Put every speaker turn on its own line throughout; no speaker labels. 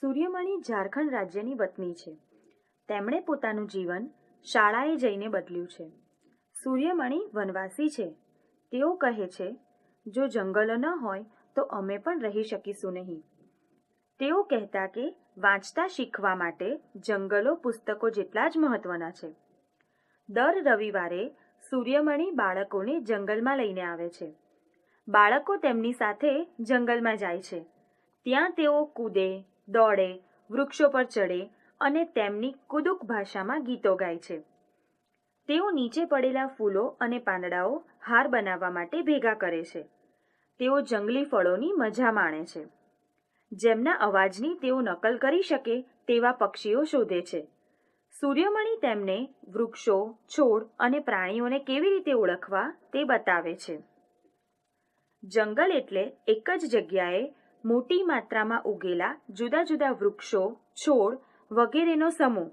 સૂર્યમણી ઝારખંડ રાજ્યની વતની છે. તેમણે પોતાનું જીવન શાળાએ જઈને બદલ્યું છે. સૂર્યમણી વનવાસી છે. તેઓ કહે છે, જો જંગલો ન હોય તો અમે પણ રહી શકીશું નહીં. તેઓ કહેતા કે વાંચતા શીખવા માટે જંગલો પુસ્તકો જેટલા જ મહત્વના છે. દર રવિવારે સૂર્યમણી બાળકોને જંગલમાં લઈને આવે છે. બાળકો તેમની સાથે જંગલમાં જાય છે. ત્યાં તેઓ કૂદે, દોડે, વૃક્ષો પર ચડે અને તેમની કુદુક ભાષામાં ગીતો ગાય છે. તેઓ નીચે પડેલા ફૂલો અને પાંદડાઓ હાર બનાવવા માટે ભેગા કરે છે. તેઓ જંગલી ફળોની મજા માણે છે. જેમના અવાજની તેઓ નકલ કરી શકે તેવા પક્ષીઓ શોધે છે. સૂર્યમણી તેમને વૃક્ષો, છોડ અને પ્રાણીઓને કેવી રીતે ઓળખવા તે બતાવે છે. જંગલ એટલે એક જ જગ્યાએ મોટી માત્રામાં ઉગેલા જુદા જુદા વૃક્ષો, છોડ વગેરેનો સમૂહ,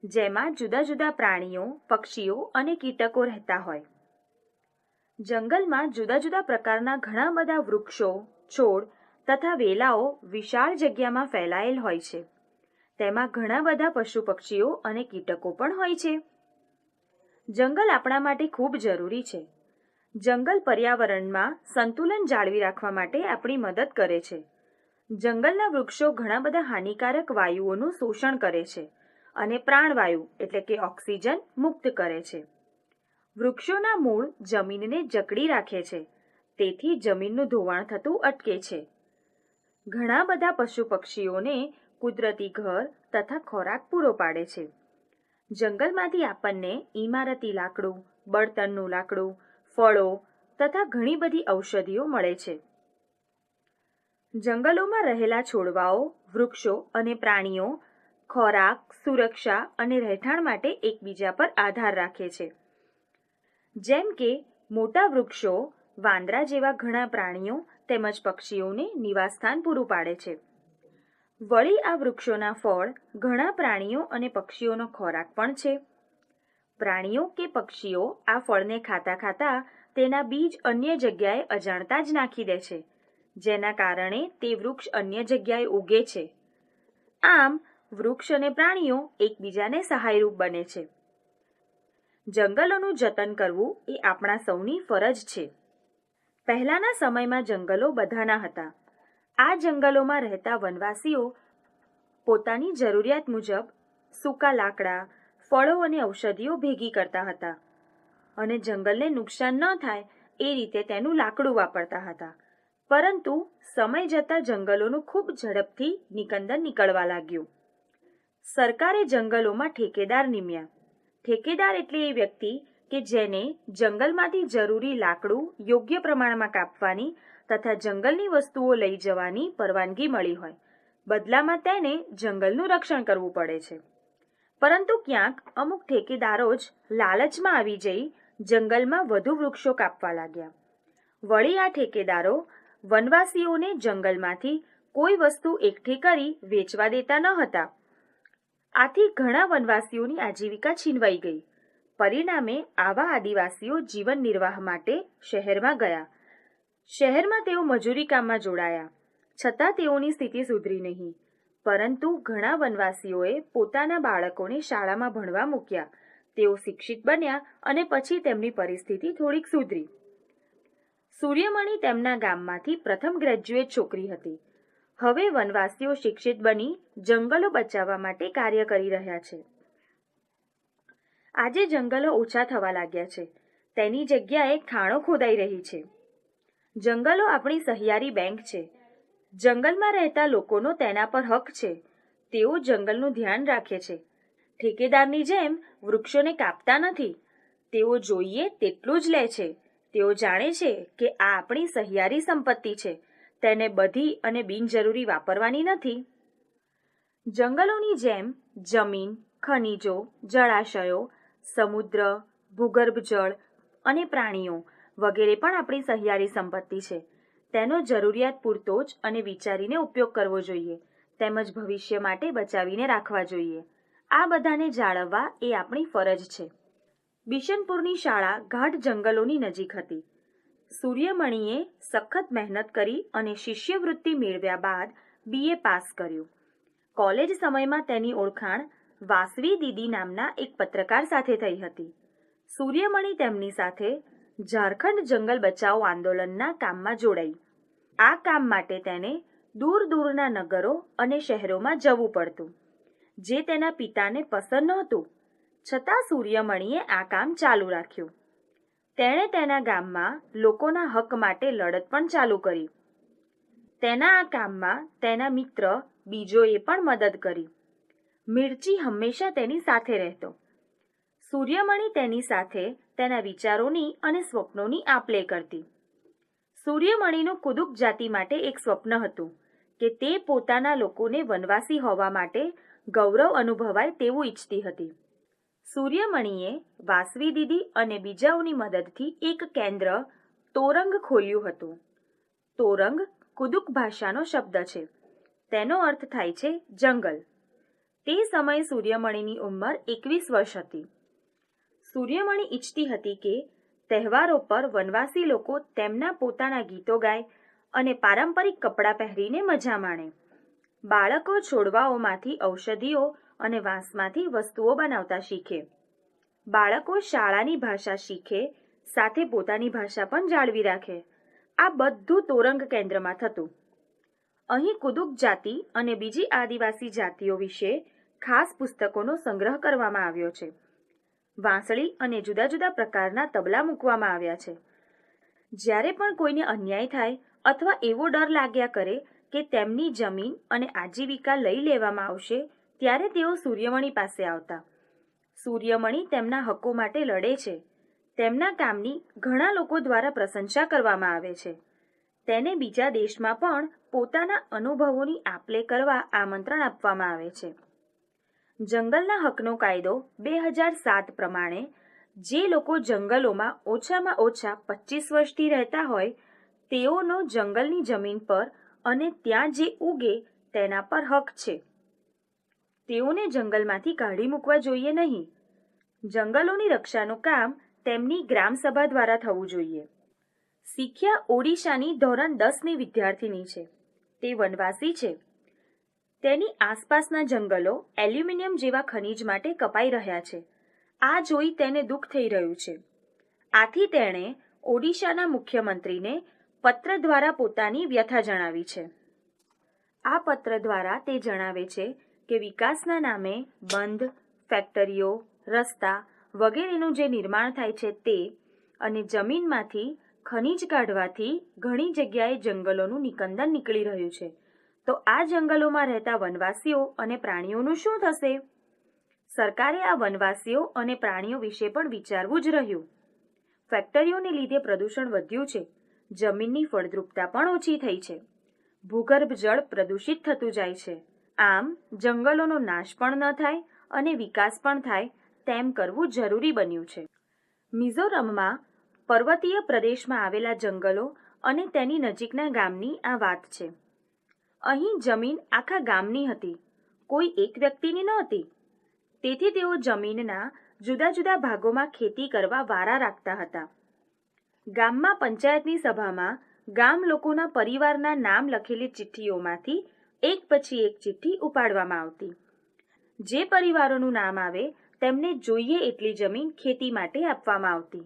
જેમાં જુદા જુદા પ્રાણીઓ, પક્ષીઓ અને કીટકો રહેતા હોય. જંગલમાં જુદા જુદા પ્રકારના ઘણા બધા વૃક્ષો, છોડ તથા વેલાઓ વિશાળ જગ્યામાં ફેલાયેલ હોય છે. તેમાં ઘણા બધા પશુ પક્ષીઓ અને કીટકો પણ હોય છે. જંગલ આપણા માટે ખૂબ જરૂરી છે. જંગલ પર્યાવરણમાં સંતુલન જાળવી રાખવા માટે આપણી મદદ કરે છે. જંગલના વૃક્ષો ઘણા બધા હાનિકારક વાયુઓનું શોષણ કરે છે અને પ્રાણવાયુ એટલે કે ઓક્સિજન મુક્ત કરે છે. વૃક્ષોના મૂળ જમીનને જકડી રાખે છે. તેથી જમીનનું ધોવાણ થતું અટકે છે. ઘણા બધા પશુ પક્ષીઓને કુદરતી ઘર તથા ખોરાક પૂરો પાડે છે. જંગલમાંથી આપણને ઇમારતી લાકડું, બળતણનું લાકડું, ફળો તથા ઘણી બધી ઔષધિઓ મળે છે. જંગલોમાં રહેલા છોડવાઓ, વૃક્ષો અને પ્રાણીઓ ખોરાક, સુરક્ષા અને રહેઠાણ માટે એકબીજા પર આધાર રાખે છે. જેમ કે મોટા વૃક્ષો વાંદરા જેવા ઘણા પ્રાણીઓ તેમજ પક્ષીઓને નિવાસસ્થાન પૂરું પાડે છે. વળી આ વૃક્ષોના ફળ ઘણા પ્રાણીઓ અને પક્ષીઓનો ખોરાક પણ છે. પ્રાણીઓ કે પક્ષીઓ આ ફળને ખાતા ખાતા તેના બીજ અન્ય જગ્યાએ અજાણતા જ નાખી દે છે, જેના કારણે તે વૃક્ષ અન્ય જગ્યાએ ઉગે છે. આમ વૃક્ષ અને પ્રાણીઓ એકબીજાને સહાયરૂપ બને છે. જંગલોનું જતન કરવું એ આપણા સૌની ફરજ છે. પહેલાના સમયમાં જંગલો બધાના હતા. આ જંગલોમાં રહેતા વનવાસીઓ પોતાની જરૂરિયાત મુજબ સૂકા લાકડા, ફળો અને ઔષધિઓ ભેગી કરતા હતા અને જંગલને નુકસાન ન થાય એ રીતે તેનું લાકડું વાપરતા હતા. પરંતુ સમય જતાં જંગલોનું ખૂબ ઝડપથી નિકંદન નીકળવા લાગ્યું. સરકારે જંગલોમાં ઠેકેદાર નિમ્યા. ઠેકેદાર એટલે એ વ્યક્તિ કે જેને જંગલમાંથી જરૂરી લાકડું યોગ્ય પ્રમાણમાં કાપવાની તથા જંગલની વસ્તુઓ લઈ જવાની પરવાનગી મળી હોય. બદલામાં તેને જંગલનું રક્ષણ કરવું પડે છે. પરંતુ ક્યાંક અમુક ઠેકેદારો જ લાલચમાં આવી જઈ જંગલમાં વધુ વૃક્ષો કાપવા લાગ્યા. વળી આ ઠેકેદારો વનવાસીઓને જંગલમાંથી કોઈ વસ્તુ એકઠી કરી વેચવા દેતા ન હતા. આથી ઘણા વનવાસીઓની આજીવિકા છીનવાઈ ગઈ. પરિણામે આવા આદિવાસીઓ જીવન નિર્વાહ માટે શહેરમાં ગયા. શહેરમાં તેઓ મજૂરી કામમાં જોડાયા. છતાં તેઓની સ્થિતિ સુધરી નહીં. પરંતુ ઘણા વનવાસીઓએ પોતાના બાળકોને શાળામાં ભણવા મૂક્યા. તેઓ શિક્ષિત બન્યા અને પછી તેમની પરિસ્થિતિ થોડીક સુધરી. સૂર્યમણી તેમના ગામમાંથી પ્રથમ ગ્રેજ્યુએટ છોકરી હતી. હવે વનવાસીઓ શિક્ષિત બની જંગલો બચાવવા માટે કાર્ય કરી રહ્યા છે. આજે જંગલો ઓછા થવા લાગ્યા છે. તેની જગ્યાએ ખાણો ખોદાઈ રહી છે. જંગલો આપણી સહિયારી બેંક છે. જંગલમાં રહેતા લોકોનો તેના પર હક છે. તેઓ જંગલનું ધ્યાન રાખે છે. ઠેકેદારની જેમ વૃક્ષોને કાપતા નથી. તેઓ જોઈએ તેટલું જ લે છે. તેઓ જાણે છે કે આ આપણી સહિયારી સંપત્તિ છે. તેને બધી અને બિનજરૂરી વાપરવાની નથી. જંગલોની જેમ જમીન, ખનિજો, જળાશયો, સમુદ્ર, ભૂગર્ભ જળ અને પ્રાણીઓ વગેરે પણ આપણી સહિયારી સંપત્તિ છે. તેનો જરૂરિયાત પૂરતો જ અને વિચારીને ઉપયોગ કરવો જોઈએ. તેમજ ભવિષ્ય માટે બચાવીને રાખવા જોઈએ. આ બધાને જાળવવા એ આપણી ફરજ છે. બિશનપુરની શાળા ગાઢ જંગલોની નજીક હતી. સૂર્યમણીએ સખત મહેનત કરી અને શિષ્યવૃત્તિ મેળવ્યા બાદ BA પાસ કર્યું. કોલેજ સમયમાં તેની ઓળખાણ વાસવી દીદી નામના એક પત્રકાર સાથે થઈ હતી. સૂર્યમણી તેમની સાથે ઝારખંડ જંગલ બચાવો આંદોલનના કામમાં જોડાઈ. આ કામ માટે તેને દૂર દૂરના નગરો અને શહેરોમાં જવું પડતું, જે તેના પિતાને પસંદ નહોતું. છતાં સૂર્યમણીએ આ કામ ચાલુ રાખ્યું. તેણે તેના ગામમાં લોકોના હક માટે લડત પણ ચાલુ કરી. તેના આ કામમાં તેના મિત્ર બીજોએ પણ મદદ કરી. મિર્ચી હંમેશા તેની સાથે રહેતો. સૂર્યમણી તેની સાથે તેના વિચારોની અને સ્વપ્નોની આપ-લે કરતી. સૂર્યમણીનું કુદુક જાતિ માટે એક સ્વપ્ન હતું કે તે પોતાના લોકોને વનવાસી હોવા માટે ગૌરવ અનુભવાય તેવું ઈચ્છતી હતી. સૂર્યમણીએ વાસવી દીદી અને બીજાઓની મદદથી એક કેન્દ્ર તોરંગ ખોલ્યું હતું. તોરંગ કુદુક ભાષાનો શબ્દ છે. તેનો અર્થ થાય છે જંગલ. તે સમયે સૂર્યમણીની ઉંમર 21 વર્ષ હતી. સૂર્યમણી ઈચ્છતી હતી કે તહેવારો પર વનવાસી લોકો તેમના પોતાના ગીતો ગાય અને પારંપરિક કપડાં પહેરીને મજા માણે. બાળકો છોડવાઓમાંથી ઔષધિઓ અને વાંસમાંથી વસ્તુઓ બનાવતા શીખે. બાળકો શાળાની ભાષા શીખે, સાથે પોતાની ભાષા પણ જાળવી રાખે. આ બધું તોરંગ કેન્દ્રમાં થતું. અહીં કુદુક જાતિ અને બીજી આદિવાસી જાતિઓ વિશે ખાસ પુસ્તકોનો સંગ્રહ કરવામાં આવ્યો છે. વાંસળી અને જુદા જુદા પ્રકારના તબલા મૂકવામાં આવ્યા છે. જ્યારે પણ કોઈને અન્યાય થાય અથવા એવો ડર લાગ્યા કરે કે તેમની જમીન અને આજીવિકા લઈ લેવામાં આવશે, ત્યારે તેઓ સૂર્યમણી પાસે આવતા. સૂર્યમણી તેમના હકો માટે લડે છે. તેમના કામની ઘણા લોકો દ્વારા પ્રશંસા કરવામાં આવે છે. તેને બીજા દેશમાં પણ પોતાના અનુભવોની આપ-લે કરવા આમંત્રણ આપવામાં આવે છે. જંગલના હકનો કાયદો 2007 પ્રમાણે જે લોકો જંગલોમાં ઓછામાં ઓછા 25 વર્ષથી રહેતા હોય તેઓનો જંગલની જમીન પર અને ત્યાં જે ઉગે તેના પર હક છે. તેઓને જંગલમાંથી કાઢી મૂકવા જોઈએ નહીં. જંગલોની રક્ષાનું કામ તેમની ગ્રામસભા દ્વારા થવું જોઈએ. શીખ્યા ઓડિશાની ધોરણ 10ની વિદ્યાર્થીની છે. તે વનવાસી છે. તેની આસપાસના જંગલો એલ્યુમિનિયમ જેવા ખનિજ માટે કપાઈ રહ્યા છે. આ જોઈ તેને દુઃખ થઈ રહ્યું છે. આથી તેણે ઓડિશાના મુખ્યમંત્રીને પત્ર દ્વારા પોતાની વ્યથા જણાવી છે. આ પત્ર દ્વારા તે જણાવે છે કે વિકાસના નામે બંધ, ફેક્ટરીઓ, રસ્તા વગેરેનું જે નિર્માણ થાય છે તે અને જમીનમાંથી ખનિજ કાઢવાથી ઘણી જગ્યાએ જંગલોનું નિકંદન નીકળી રહ્યું છે. તો આ જંગલોમાં રહેતા વનવાસીઓ અને પ્રાણીઓનું શું થશે? સરકારે આ વનવાસીઓ અને પ્રાણીઓ વિશે પણ વિચારવું જ રહ્યું. ફેક્ટરીઓને લીધે પ્રદૂષણ વધ્યું છે. જમીનની ફળદ્રુપતા પણ ઓછી થઈ છે. ભૂગર્ભ જળ પ્રદૂષિત થતું જાય છે. આમ જંગલોનો નાશ પણ ન થાય અને વિકાસ પણ થાય તેમ કરવું જરૂરી બન્યું છે. મિઝોરમમાં પર્વતીય પ્રદેશમાં આવેલા જંગલો અને તેની નજીકના ગામની આ વાત છે. અહીં જમીન આખા ગામની હતી, કોઈ એક વ્યક્તિની નહોતી. તેથી તેઓ જમીનના જુદા જુદા ભાગોમાં ખેતી કરવા વારા રાખતા હતા. ગામમાં પંચાયતની સભામાં ગામ લોકોના પરિવારના નામ લખેલી ચિઠ્ઠીઓમાંથી એક પછી એક ચિઠ્ઠી ઉપાડવામાં આવતી. જે પરિવારોનું નામ આવે તેમને જોઈએ એટલી જમીન ખેતી માટે આપવામાં આવતી.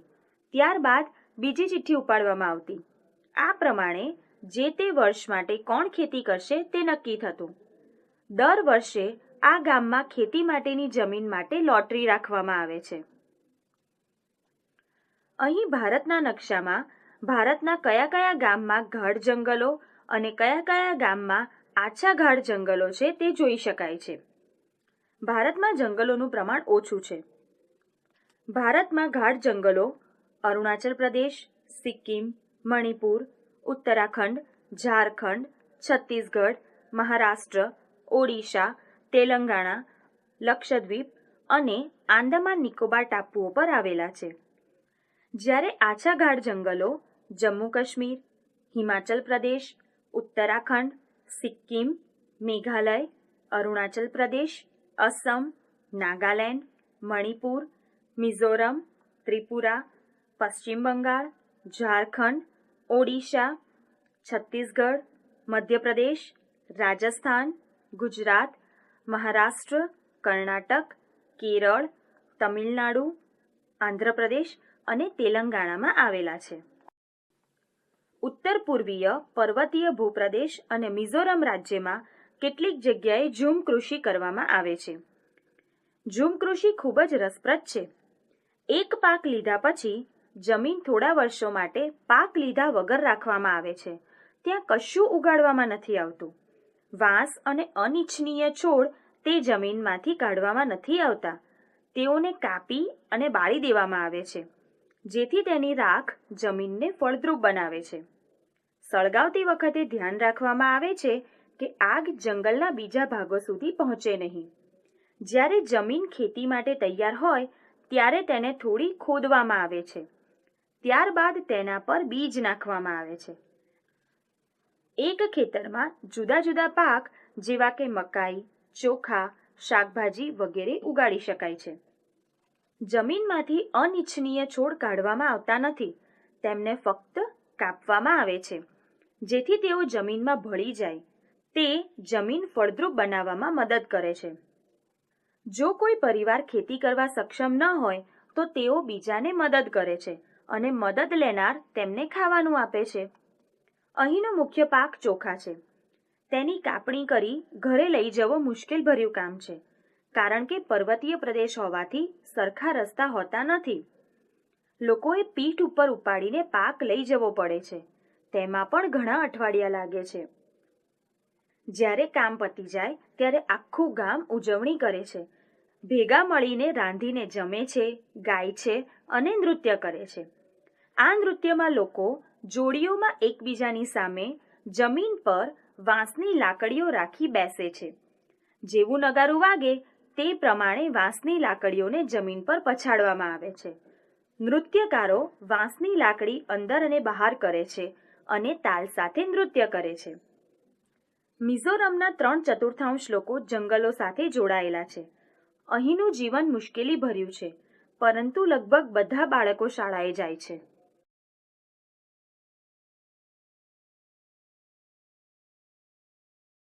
ત્યારબાદ બીજી ચિઠ્ઠી ઉપાડવામાં આવતી. આ પ્રમાણે જે તે વર્ષ માટે કોણ ખેતી કરશે તે નક્કી થતું. દર વર્ષે આ ગામમાં ખેતી માટેની જમીન માટે લોટરી રાખવામાં આવે છે. અહીં ભારતના નકશામાં ભારતના કયા કયા ગામમાં ગાઢ જંગલો અને કયા કયા ગામમાં આછા ગાઢ જંગલો છે તે જોઈ શકાય છે. ભારતમાં જંગલોનું પ્રમાણ ઓછું છે. ભારતમાં ગાઢ જંગલો અરુણાચલ પ્રદેશ, સિક્કિમ, મણિપુર, ઉત્તરાખંડ, ઝારખંડ, છત્તીસગઢ, મહારાષ્ટ્ર, ઓડિશા, તેલંગાણા, લક્ષદ્વીપ અને આંદામાન નિકોબાર ટાપુઓ પર આવેલા છે. જ્યારે આછા ગાઢ જંગલો જમ્મુ કાશ્મીર, હિમાચલ પ્રદેશ, ઉત્તરાખંડ, સિક્કિમ, મેઘાલય, અરુણાચલ પ્રદેશ, અસમ, નાગાલેન્ડ, મણિપુર, મિઝોરમ, ત્રિપુરા, પશ્ચિમ બંગાળ, ઝારખંડ, ઓડિશા, છત્તીસગઢ, મધ્યપ્રદેશ, રાજસ્થાન, ગુજરાત મહારાષ્ટ્ર, કર્ણાટક, કેરળ, તમિલનાડુ, આંધ્રપ્રદેશ અને તેલંગાણામાં આવેલા છે. ઉત્તર પૂર્વીય પર્વતીય ભૂપ્રદેશ અને મિઝોરમ રાજ્યમાં કેટલીક જગ્યાએ ઝૂમ કૃષિ કરવામાં આવે છે. ઝૂમ કૃષિ ખૂબ જ રસપ્રદ છે. એક પાક લીધા પછી જમીન થોડા વર્ષો માટે પાક લીધા વગર રાખવામાં આવે છે. ત્યાં કશું ઉગાડવામાં નથી આવતું. વાંસ અને અનિચ્છનીય છોડ તે જમીનમાંથી કાઢવામાં નથી આવતા. તેઓને કાપી અને બાળી દેવામાં આવે છે, જેથી તેની રાખ જમીનને ફળદ્રુપ બનાવે છે. સળગાવતી વખતે ધ્યાન રાખવામાં આવે છે કે આગ જંગલના બીજા ભાગો સુધી પહોંચે નહીં. જ્યારે જમીન ખેતી માટે તૈયાર હોય ત્યારે તેને થોડી ખોદવામાં આવે છે. ત્યારબાદ તેના પર બીજ નાખવામાં આવે છે. એક ખેતરમાં જુદા જુદા પાક જેવા કે મકાઈ, ચોખા, શાકભાજી વગેરે ઉગાડી શકાય છે. જમીનમાંથી અનિચ્છનીય છોડ કાઢવામાં આવતા નથી. તેમને ફક્ત કાપવામાં આવે છે, જેથી તેઓ જમીનમાં ભળી જાય. તે જમીન ફળદ્રુપ બનાવવામાં મદદ કરે છે. જો કોઈ પરિવાર ખેતી કરવા સક્ષમ ન હોય તો તેઓ બીજાને મદદ કરે છે અને મદદ લેનાર તેમને ખાવાનું આપે છે. અહીંનો મુખ્ય પાક ચોખા છે. તેની કાપણી કરી ઘરે લઈ જવો મુશ્કેલભર્યું કામ છે, કારણ કે પર્વતીય પ્રદેશ હોવાથી સરખા રસ્તા હોતા નથી. લોકોએ પીઠ ઉપર ઉપાડીને પાક લઈ જવો પડે છે. તેમાં પણ ઘણા અઠવાડિયા લાગે છે. જ્યારે કામ પતી જાય ત્યારે આખું ગામ ઉજવણી કરે છે. ભેગા મળીને રાંધીને જમે છે, ગાય છે અને નૃત્ય કરે છે. આ નૃત્યમાં લોકો જોડીઓમાં એકબીજાની સામે જમીન પર વાંસની લાકડીઓ રાખી બેસે છે. જેવું નગારું વાગે તે પ્રમાણે વાંસની લાકડીઓને જમીન પર પછાડવામાં આવે છે. નૃત્યકારો વાંસની લાકડી અંદર અને બહાર કરે છે અને તાલ સાથે નૃત્ય કરે છે. મિઝોરમના 3/4 લોકો જંગલો સાથે જોડાયેલા છે. અહીંનું જીવન મુશ્કેલી ભર્યું છે, પરંતુ લગભગ બધા બાળકો શાળાએ જાય છે.